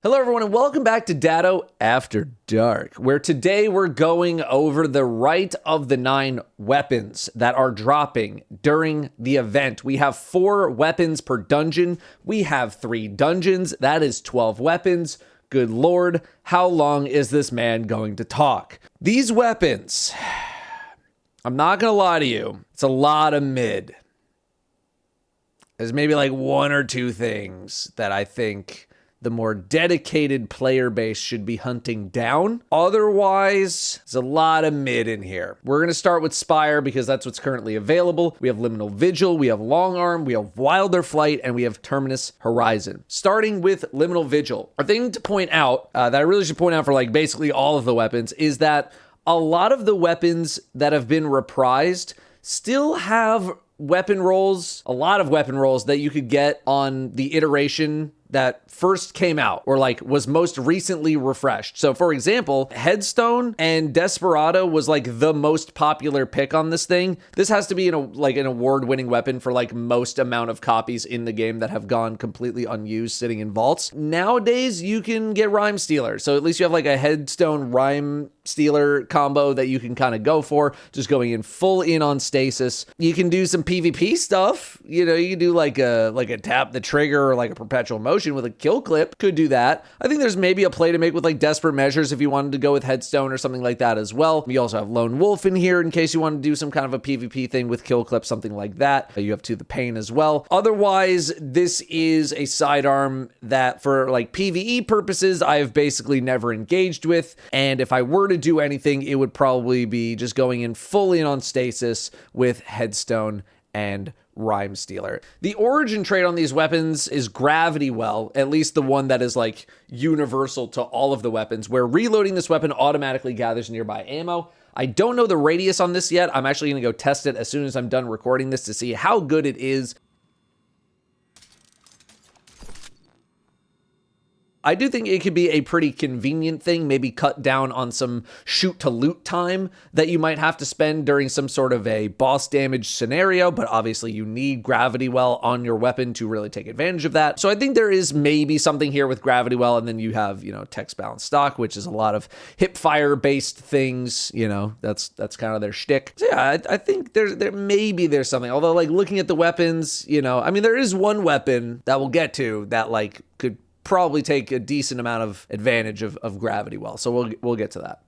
Hello everyone and welcome back to Datto After Dark, where today we're going over the Rite of the 9 weapons that are dropping during the event. We have 4 weapons per dungeon. We have 3 dungeons. That is 12 weapons. Good lord, how long is this man going to talk? These weapons, I'm not gonna lie to you, it's a lot of mid. There's maybe like 1 or 2 things that I think the more dedicated player base should be hunting down. Otherwise, there's a lot of mid in here. We're going to start with Spire because that's what's currently available. We have Liminal Vigil, we have Long Arm, we have Wilder Flight, and we have Terminus Horizon. Starting with Liminal Vigil. A thing to point out, that I really should point out for like basically all of the weapons, is that a lot of the weapons that have been reprised still have weapon rolls, a lot of weapon rolls that you could get on the iteration that first came out or like was most recently refreshed. So for example, Headstone and Desperado was like the most popular pick on this thing. This has to be an award-winning weapon for like most amount of copies in the game that have gone completely unused sitting in vaults. Nowadays you can get Rhyme Stealer. So at least you have like a Headstone Rhyme Stealer combo that you can kind of go for, just going in full in on stasis. You can do some PvP stuff. You know, you can do like a tap the trigger or like a perpetual motion with a kill clip. Could do that. I think there's maybe a play to make with like Desperate Measures if you wanted to go with Headstone or something like that as well. You also have Lone Wolf in here in case you want to do some kind of a PvP thing with kill clip, something like that. You have To the Pain as well. Otherwise, this is a sidearm that for like PvE purposes, I've basically never engaged with. And if I were to do anything, it would probably be just going in fully on stasis with Headstone and Rhyme Stealer. The origin trait on these weapons is Gravity Well, at least the one that is like universal to all of the weapons, where reloading this weapon automatically gathers nearby ammo. I don't know the radius on this yet. I'm actually going to go test it as soon as I'm done recording this to see how good it is. I do think it could be a pretty convenient thing, maybe cut down on some shoot to loot time that you might have to spend during some sort of a boss damage scenario, but obviously you need Gravity Well on your weapon to really take advantage of that. So I think there is maybe something here with Gravity Well, and then you have, you know, text balance stock, which is a lot of hip fire based things, you know, that's kind of their shtick. So yeah, I think there's something, although like looking at the weapons, you know, I mean, there is one weapon that we'll get to that like could probably take a decent amount of advantage of Gravity Well. So we'll get to that.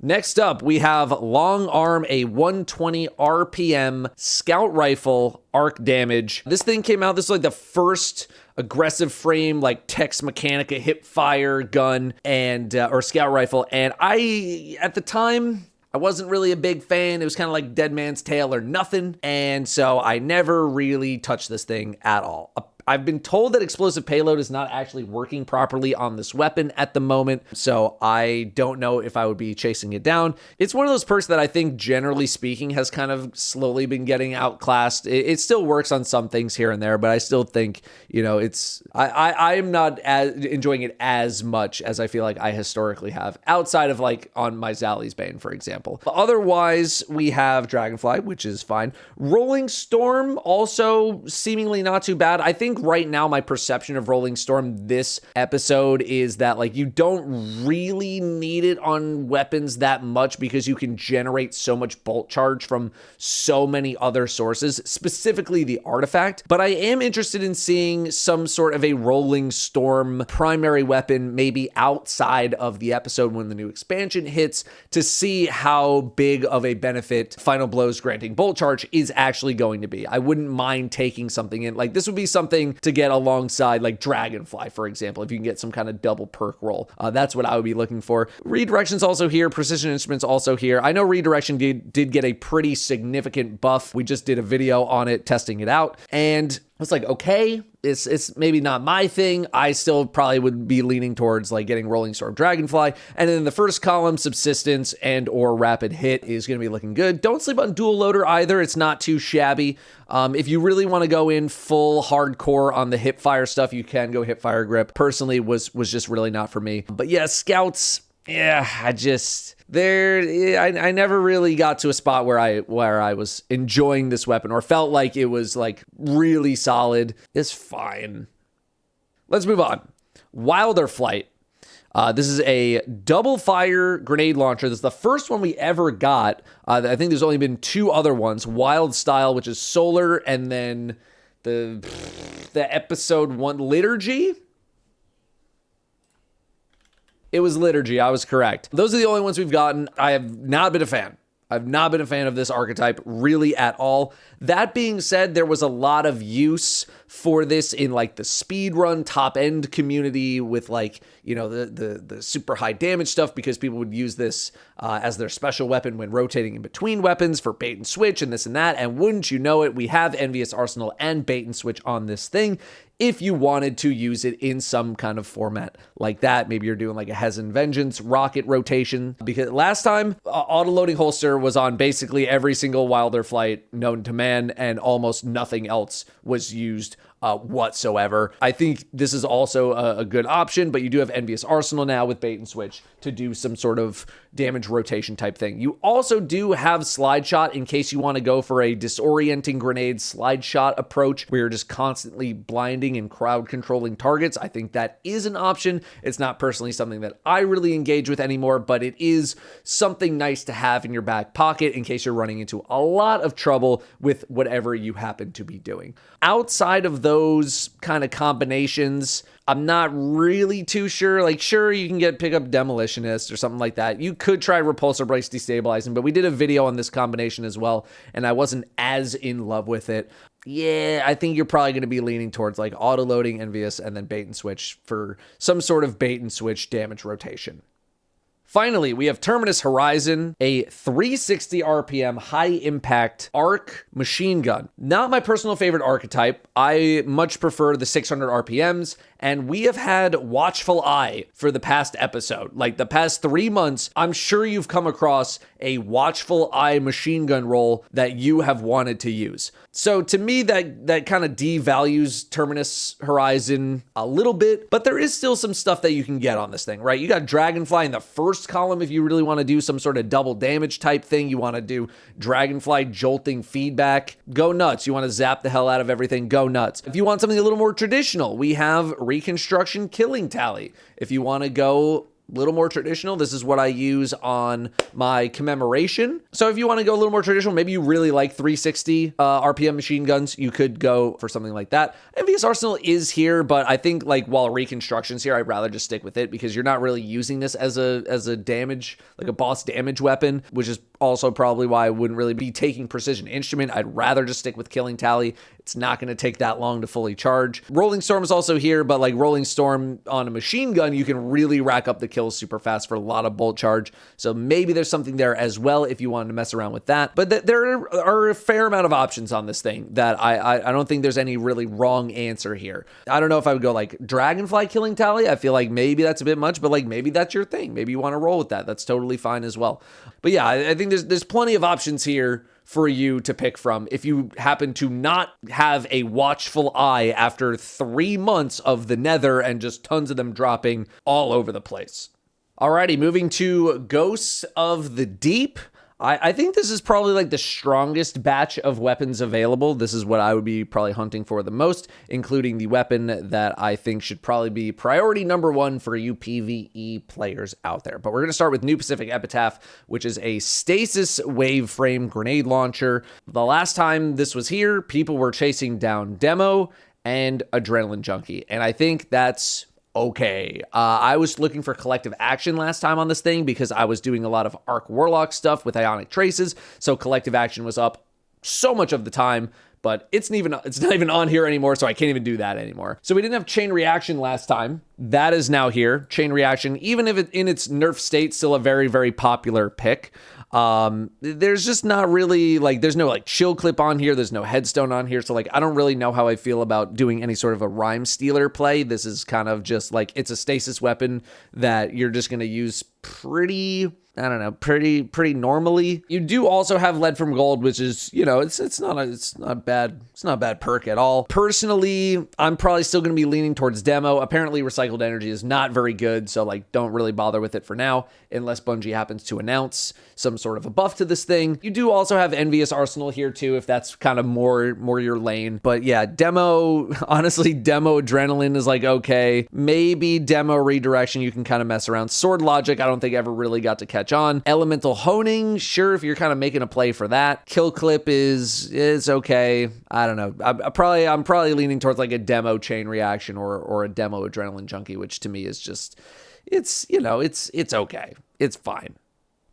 Next up, we have Long Arm, a 120 RPM scout rifle, arc damage. This thing came out, this is like the first aggressive frame, like Tex Mechanica hip fire gun and, or scout rifle. And at the time, I wasn't really a big fan. It was kind of like Dead Man's Tale or nothing. And so I never really touched this thing at all. I've been told that explosive payload is not actually working properly on this weapon at the moment, so I don't know if I would be chasing it down. It's one of those perks that I think, generally speaking, has kind of slowly been getting outclassed. It still works on some things here and there, but I still think, you know, I am not as enjoying it as much as I feel like I historically have, outside of like on my Zally's Bane, for example. But otherwise, we have Dragonfly, which is fine. Rolling Storm, also seemingly not too bad. I think right now my perception of Rolling Storm this episode is that like you don't really need it on weapons that much because you can generate so much bolt charge from so many other sources, specifically the artifact. But I am interested in seeing some sort of a Rolling Storm primary weapon maybe outside of the episode when the new expansion hits, to see how big of a benefit Final Blows granting bolt charge is actually going to be. I wouldn't mind taking something in, like this would be something to get alongside like Dragonfly, for example, if you can get some kind of double perk roll. That's what I would be looking for. Redirection's also here. Precision Instruments also here. I know Redirection did get a pretty significant buff. We just did a video on it, testing it out, and I was like, okay, it's maybe not my thing. I still probably would be leaning towards like getting Rolling Storm Dragonfly. And then the first column, Subsistence and or Rapid Hit is going to be looking good. Don't sleep on Dual Loader either. It's not too shabby. If you really want to go in full hardcore on the hip fire stuff, you can go hip fire grip. Personally, was just really not for me. But yeah, Scouts, yeah, I never really got to a spot where I was enjoying this weapon or felt like it was like really solid. It's fine. Let's move on. Wilder Flight. This is a double fire grenade launcher. This is the first one we ever got. I think there's only been 2 other ones. Wild Style, which is solar, and then the episode 1 liturgy. It was liturgy. I was correct. Those are the only ones we've gotten. I have not been a fan. I've not been a fan of this archetype really at all. That being said, there was a lot of use for this in like the speedrun top end community with like, you know, the super high damage stuff, because people would use this as their special weapon when rotating in between weapons for bait and switch and this and that. And wouldn't you know it, we have Envious Arsenal and bait and switch on this thing. If you wanted to use it in some kind of format like that, maybe you're doing like a Hezen Vengeance rocket rotation, because last time auto-loading holster was on basically every single Wilder flight known to man, and almost nothing else was used whatsoever. I think this is also a good option, but you do have Envious Arsenal now with bait and switch to do some sort of damage rotation type thing. You also do have slide shot in case you want to go for a disorienting grenade slide shot approach where you're just constantly blinding and crowd controlling targets. I think that is an option. It's not personally something that I really engage with anymore, but it is something nice to have in your back pocket in case you're running into a lot of trouble with whatever you happen to be doing. Outside of those kind of combinations, I'm not really too sure. Like, sure, you can pick up Demolitionist or something like that. You could try Repulsor Brace Destabilizing, but we did a video on this combination as well, and I wasn't as in love with it. Yeah, I think you're probably going to be leaning towards like auto-loading Envious and then bait and switch for some sort of bait and switch damage rotation. Finally, we have Terminus Horizon, a 360 RPM high-impact arc machine gun. Not my personal favorite archetype. I much prefer the 600 RPMs, and we have had Watchful Eye for the past episode. Like the past 3 months, I'm sure you've come across a Watchful Eye machine gun roll that you have wanted to use. So to me, that kind of devalues Terminus Horizon a little bit, but there is still some stuff that you can get on this thing, right? You got Dragonfly in the first column if you really want to do some sort of double damage type thing. You want to do Dragonfly jolting feedback. Go nuts. You want to zap the hell out of everything. Go nuts. If you want something a little more traditional, we have Reconstruction Killing Tally. If you want to go little more traditional, this is what I use on my commemoration. So if you want to go a little more traditional, maybe you really like 360 RPM machine guns, you could go for something like that. Envious Arsenal is here, but I think like while Reconstruction's here, I'd rather just stick with it because you're not really using this as a damage, like a boss damage weapon, which is also probably why I wouldn't really be taking Precision Instrument. I'd rather just stick with Killing Tally. It's not going to take that long to fully charge. Rolling Storm is also here, but like Rolling Storm on a machine gun, you can really rack up the kills super fast for a lot of bolt charge. So maybe there's something there as well if you wanted to mess around with that. But there are a fair amount of options on this thing that I don't think there's any really wrong answer here. I don't know if I would go like Dragonfly Killing Tally. I feel like maybe that's a bit much, but like maybe that's your thing. Maybe you want to roll with that. That's totally fine as well. But yeah, I think there's plenty of options here for you to pick from if you happen to not have a watchful eye after 3 months of the Nether and just tons of them dropping all over the place. Alrighty, moving to Ghosts of the Deep. I think this is probably like the strongest batch of weapons available. This is what I would be probably hunting for the most, including the weapon that I think should probably be priority number 1 for you PvE players out there. But we're going to start with New Pacific Epitaph, which is a stasis wave frame grenade launcher. The last time this was here, people were chasing down Demo and Adrenaline Junkie, and I think that's okay. I was looking for collective action last time on this thing because I was doing a lot of Arc Warlock stuff with Ionic Traces, so collective action was up so much of the time, but it's not even on here anymore, so I can't even do that anymore. So we didn't have Chain Reaction last time. That is now here. Chain Reaction, even if it in its nerf state, still a very, very popular pick. There's just not really like, there's no like chill clip on here. There's no headstone on here. So like, I don't really know how I feel about doing any sort of a rhyme stealer play. This is kind of just like, it's a stasis weapon that you're just going to use pretty, I don't know, pretty normally. You do also have lead from gold, which is, you know, it's not bad perk at all. Personally, I'm probably still going to be leaning towards demo. Apparently recycled energy is not very good, so like don't really bother with it for now unless Bungie happens to announce some sort of a buff to this thing. You do also have Envious Arsenal here too, if that's kind of more your lane. But yeah, demo, honestly, demo adrenaline is like okay. Maybe demo redirection you can kind of mess around. Sword logic I don't think ever really got to catch on. Elemental honing, sure, if you're kind of making a play for that. Kill clip is okay. I don't know. I'm probably leaning towards like a demo chain reaction or a demo adrenaline junkie, which to me is just, it's, you know, it's okay. It's fine.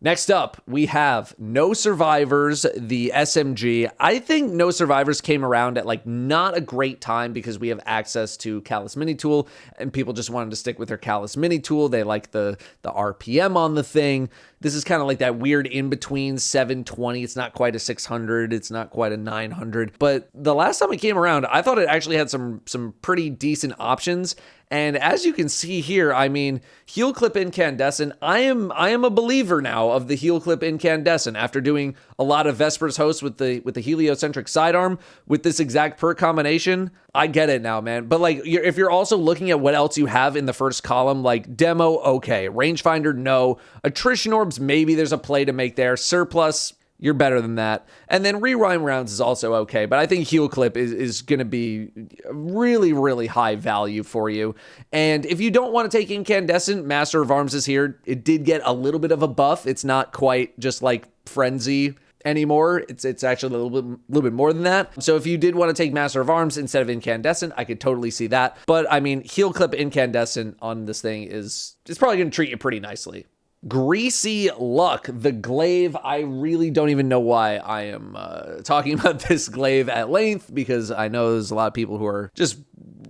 Next up, we have No Survivors, the SMG. I think No Survivors came around at like not a great time because we have access to Callus Mini Tool and people just wanted to stick with their Callus Mini Tool. They like the RPM on the thing. This is kind of like that weird in-between 720. It's not quite a 600. It's not quite a 900. But the last time it came around, I thought it actually had some pretty decent options. And as you can see here, I mean, Heal Clip Incandescent, I am a believer now of the Heal Clip Incandescent after doing a lot of Vespers hosts with the heliocentric sidearm with this exact perk combination. I get it now, man. But like, if you're also looking at what else you have in the first column, like demo, okay. Rangefinder, no. Attrition orbs, maybe there's a play to make there. Surplus, you're better than that. And then Rerime rounds is also okay, but I think Heal Clip is going to be really, really high value for you. And if you don't want to take Incandescent, Master of Arms is here. It did get a little bit of a buff. It's not quite just like Frenzy anymore. It's actually a little bit more than that. So if you did want to take Master of Arms instead of Incandescent, I could totally see that. But I mean, Heal Clip Incandescent on this thing is probably going to treat you pretty nicely. Greasy Luck, the glaive. I really don't even know why I am talking about this glaive at length because I know there's a lot of people who are just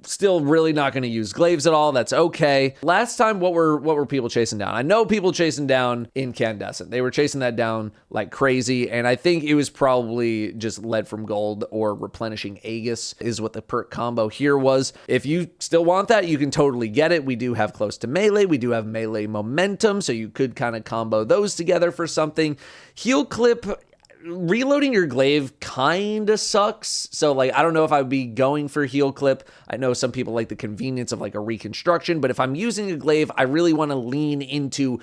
still really not going to use glaives at all. That's okay. Last time, what were people chasing down? I know people chasing down Incandescent. They were chasing that down like crazy, and I think it was probably just lead from gold or replenishing Aegis is what the perk combo here was. If you still want that, you can totally get it. We do have close to melee. We do have melee momentum, so you could kind of combo those together for something. Heal Clip, reloading your glaive kind of sucks. So like, I don't know if I would be going for Heal Clip. I know some people like the convenience of like a reconstruction, but if I'm using a glaive, I really want to lean into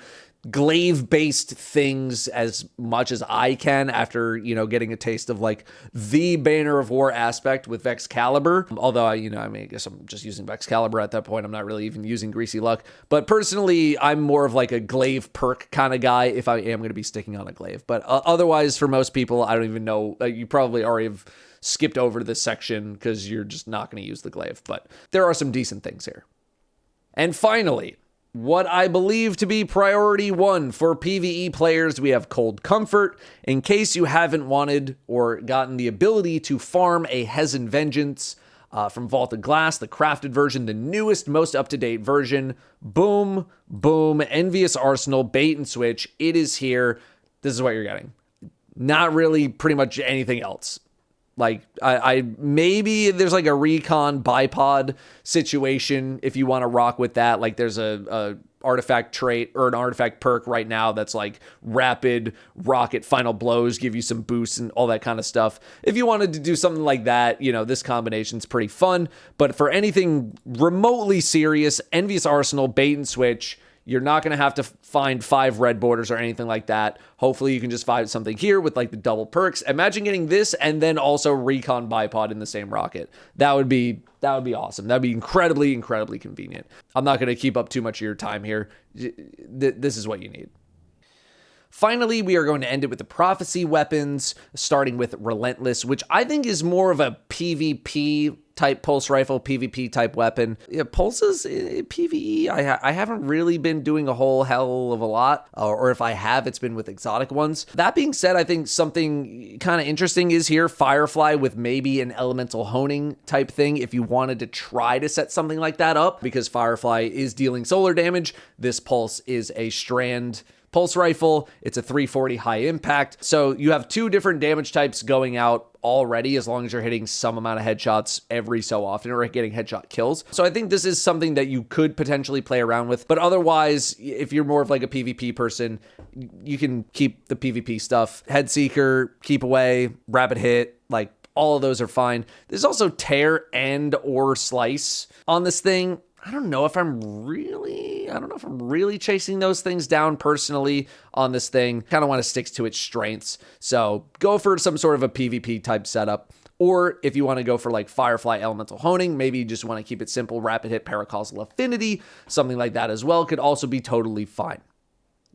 glaive-based things as much as I can after, you know, getting a taste of like the Banner of War aspect with Vexcalibur. Although, I guess I'm just using Vexcalibur at that point. I'm not really even using Greasy Luck. But personally, I'm more of like a glaive perk kind of guy if I am going to be sticking on a glaive. But otherwise, for most people, I don't even know. You probably already have skipped over this section because you're just not going to use the glaive. But there are some decent things here. And finally, what I believe to be priority one for PvE players, we have Cold Comfort. In case you haven't wanted or gotten the ability to farm a Hezen Vengeance from Vaulted Glass, the crafted version, the newest, most up-to-date version. Boom, boom, Envious Arsenal, bait and switch. It is here. This is what you're getting. Not really pretty much anything else. Like, I maybe there's like a recon bipod situation if you want to rock with that. Like, there's a artifact trait or an artifact perk right now that's like rapid rocket final blows, give you some boosts and all that kind of stuff. If you wanted to do something like that, you know, this combination's pretty fun. But for anything remotely serious, Envious Arsenal, bait and switch. You're not going to have to find 5 red borders or anything like that. Hopefully you can just find something here with like the double perks. Imagine getting this and then also recon bipod in the same rocket. That would be awesome. That'd be incredibly, incredibly convenient. I'm not going to keep up too much of your time here. This is what you need. Finally, we are going to end it with the prophecy weapons, starting with Relentless, which I think is more of a PvP type pulse rifle, PvP type weapon. Yeah, pulses, PvE, I haven't really been doing a whole hell of a lot, or if I have, it's been with exotic ones. That being said, I think something kind of interesting is here, Firefly with maybe an elemental honing type thing if you wanted to try to set something like that up, because Firefly is dealing solar damage. This pulse is a strand pulse rifle. It's a 340 high impact. So you have 2 different damage types going out already, as long as you're hitting some amount of headshots every so often or getting headshot kills. So I think this is something that you could potentially play around with. But otherwise, if you're more of like a PvP person, you can keep the PvP stuff. Headseeker, keep away, rapid hit, like all of those are fine. There's also tear and or slice on this thing. I don't know if I'm really chasing those things down personally on this thing. Kind of want to stick to its strengths. So go for some sort of a PvP type setup. Or if you want to go for like Firefly Elemental Honing, maybe you just want to keep it simple, rapid hit, Paracausal Affinity, something like that as well could also be totally fine.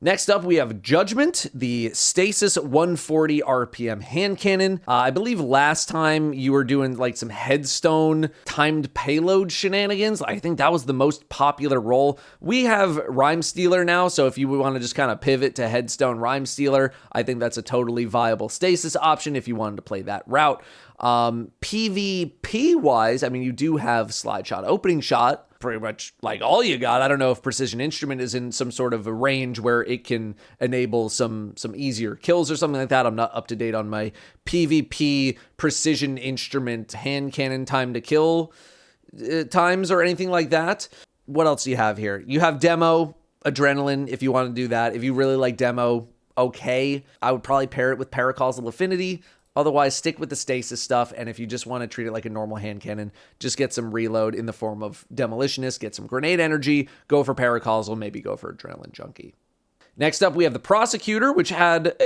Next up, we have Judgment, the Stasis 140 RPM hand cannon. I believe last time you were doing like some headstone timed payload shenanigans. I think that was the most popular role. We have Rhyme Stealer now, so if you want to just kind of pivot to headstone Rhyme Stealer, I think that's a totally viable stasis option if you wanted to play that route. PvP wise, I mean, you do have Slide Shot, Opening Shot, pretty much like all you got. I don't know if Precision Instrument is in some sort of a range where it can enable some easier kills or something like that. I'm not up to date on my PvP Precision Instrument hand cannon time to kill times or anything like that. What else do you have here? You have Demo, Adrenaline, if you want to do that. If you really like Demo, okay. I would probably pair it with Paracausal Affinity. Otherwise, stick with the stasis stuff, and if you just want to treat it like a normal hand cannon, just get some reload in the form of Demolitionist, get some grenade energy, go for Paracausal, maybe go for Adrenaline Junkie. Next up, we have the Prosecutor, which had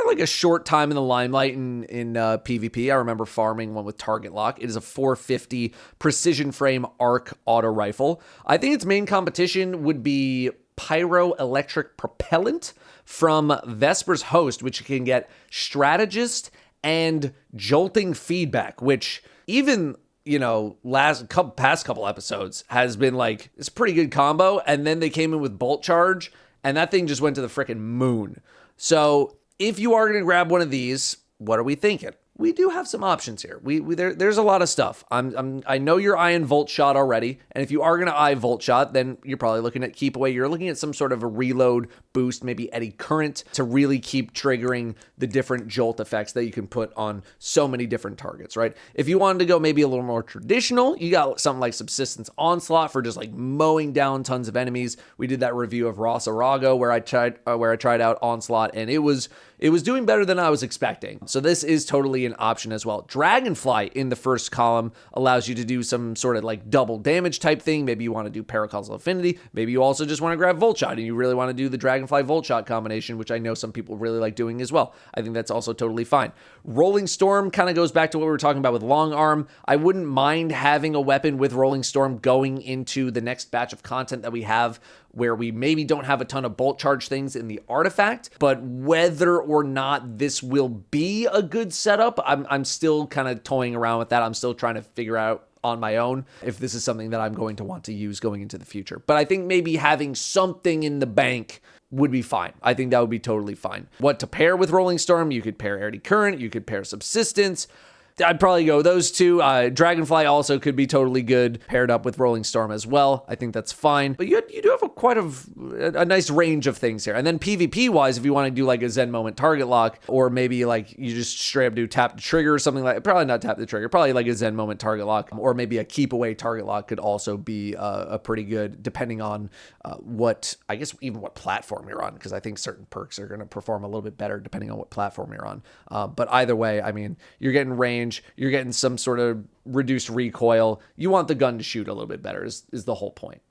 like a short time in the limelight in PvP. I remember farming one with Target Lock. It is a 450 precision frame arc auto rifle. I think its main competition would be Pyroelectric Propellant from Vesper's Host, which can get Strategist and Jolting Feedback, which even, past couple episodes has been like, it's a pretty good combo. And then they came in with Bolt Charge, and that thing just went to the freaking moon. So if you are going to grab one of these, what are we thinking? We do have some options here. There's a lot of stuff. I know you're eyeing Volt Shot already, and if you are going to eye Volt Shot, then you're probably looking at Keep Away. You're looking at some sort of a reload boost, maybe Eddy Current, to really keep triggering the different jolt effects that you can put on so many different targets, right? If you wanted to go maybe a little more traditional, you got something like Subsistence Onslaught for just like mowing down tons of enemies. We did that review of Ross Arago where I tried out Onslaught, and it was doing better than I was expecting. So this is totally an option as well. Dragonfly in the first column allows you to do some sort of like double damage type thing. Maybe you want to do Paracausal Affinity. Maybe you also just want to grab Volt Shot and you really want to do the Dragonfly Volt Shot combination, which I know some people really like doing as well. I think that's also totally fine. Rolling Storm kind of goes back to what we were talking about with Long Arm. I wouldn't mind having a weapon with Rolling Storm going into the next batch of content that we have, where we maybe don't have a ton of bolt charge things in the artifact, but whether or not this will be a good setup, I'm still kind of toying around with that. I'm still trying to figure out on my own if this is something that I'm going to want to use going into the future. But I think maybe having something in the bank would be fine. I think that would be totally fine. What to pair with Rolling Storm? You could pair Eddy Current, you could pair Subsistence. I'd probably go those two. Dragonfly also could be totally good paired up with Rolling Storm as well. I think that's fine. But you do have quite a nice range of things here. And then PvP wise, if you want to do like a Zen Moment Target Lock, or maybe like you just straight up do Tap the Trigger or something like, probably not Tap the Trigger, probably like a Zen Moment Target Lock, or maybe a Keep Away Target Lock could also be a pretty good, depending on what platform you're on, because I think certain perks are going to perform a little bit better depending on what platform you're on. But either way, I mean, you're getting range, you're getting some sort of reduced recoil. You want the gun to shoot a little bit better is the whole point.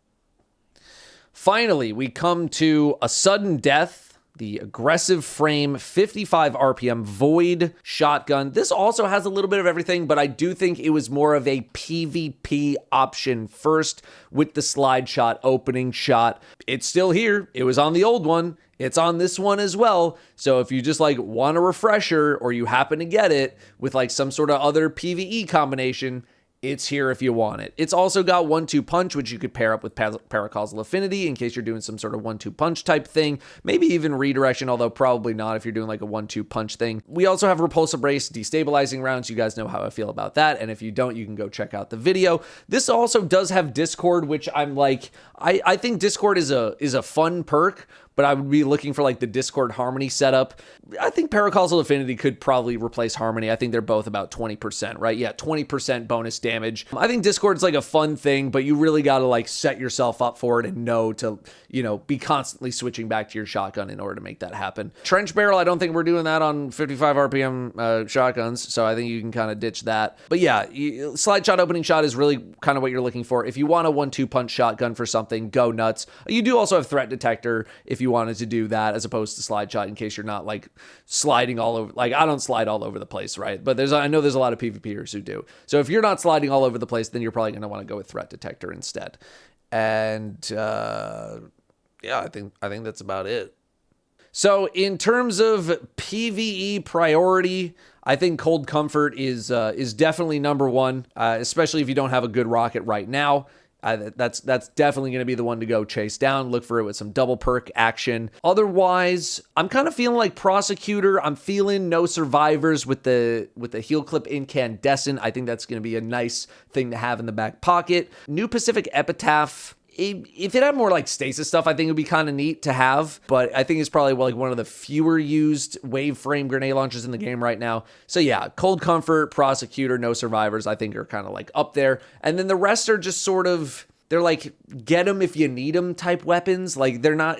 Finally, we come to a sudden death, the aggressive frame 55 RPM Void shotgun. This also has a little bit of everything, but I do think it was more of a PvP option first with the slide shot, opening shot. It's still here. It was on the old one. It's on this one as well. So if you just like want a refresher, or you happen to get it with like some sort of other PvE combination, it's here if you want it. It's also got 1-2 punch, which you could pair up with Paracausal Affinity in case you're doing some sort of 1-2 punch type thing. Maybe even redirection, although probably not if you're doing like a 1-2 punch thing. We also have Repulsive Brace destabilizing rounds. You guys know how I feel about that. And if you don't, you can go check out the video. This also does have Discord, which I'm like, I think Discord is a fun perk, but I would be looking for like the Discord Harmony setup. I think Paracausal Affinity could probably replace Harmony. I think they're both about 20%, right? Yeah, 20% bonus damage. I think Discord's like a fun thing, but you really got to like set yourself up for it and know to, be constantly switching back to your shotgun in order to make that happen. Trench Barrel, I don't think we're doing that on 55 RPM shotguns, so I think you can kind of ditch that. But yeah, slide shot, opening shot is really kind of what you're looking for. If you want a 1-2 punch shotgun for something, go nuts. You do also have threat detector if you wanted to do that, as opposed to slide shot, in case you're not like sliding all over. Like I don't slide all over the place, right? But I know there's a lot of PvPers who do. So if you're not sliding all over the place, then you're probably going to want to go with threat detector instead. And yeah, I think that's about it. So in terms of PvE priority, I think Cold Comfort is definitely number one, especially if you don't have a good rocket right now. That's definitely going to be the one to go chase down. Look for it with some double perk action. Otherwise, I'm kind of feeling like Prosecutor. I'm feeling No Survivors with the heal clip incandescent. I think that's going to be a nice thing to have in the back pocket. New Pacific Epitaph. If it had more like stasis stuff, I think it would be kind of neat to have, but I think it's probably like one of the fewer used wave frame grenade launchers in the game right now. So yeah, Cold Comfort, Prosecutor, No Survivors, I think are kind of like up there. And then the rest are just sort of, they're like get them if you need them type weapons. Like there's not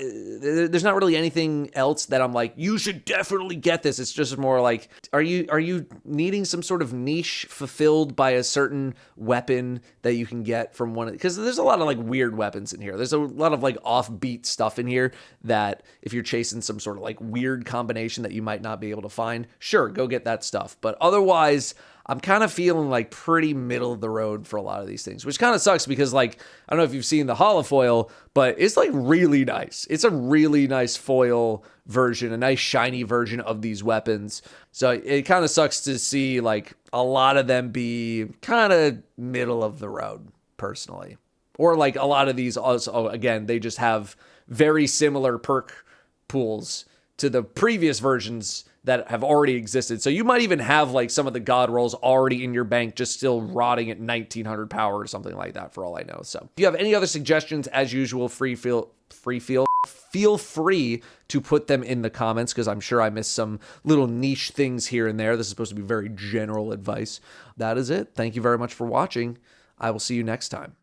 really anything else that I'm like, you should definitely get this. It's just more like, are you needing some sort of niche fulfilled by a certain weapon that you can get from one? Because there's a lot of like weird weapons in here. There's a lot of like offbeat stuff in here that if you're chasing some sort of like weird combination that you might not be able to find, sure, go get that stuff. But otherwise, I'm kind of feeling like pretty middle of the road for a lot of these things, which kind of sucks because like, I don't know if you've seen the holofoil, but it's like really nice. It's a really nice foil version, a nice shiny version of these weapons. So it kind of sucks to see like a lot of them be kind of middle of the road personally. Or like a lot of these also, again, they just have very similar perk pools to the previous versions that have already existed. So you might even have like some of the god rolls already in your bank, just still rotting at 1900 power or something like that for all I know. So if you have any other suggestions, as usual, feel free to put them in the comments, because I'm sure I missed some little niche things here and there. This is supposed to be very general advice. That is it. Thank you very much for watching. I will see you next time.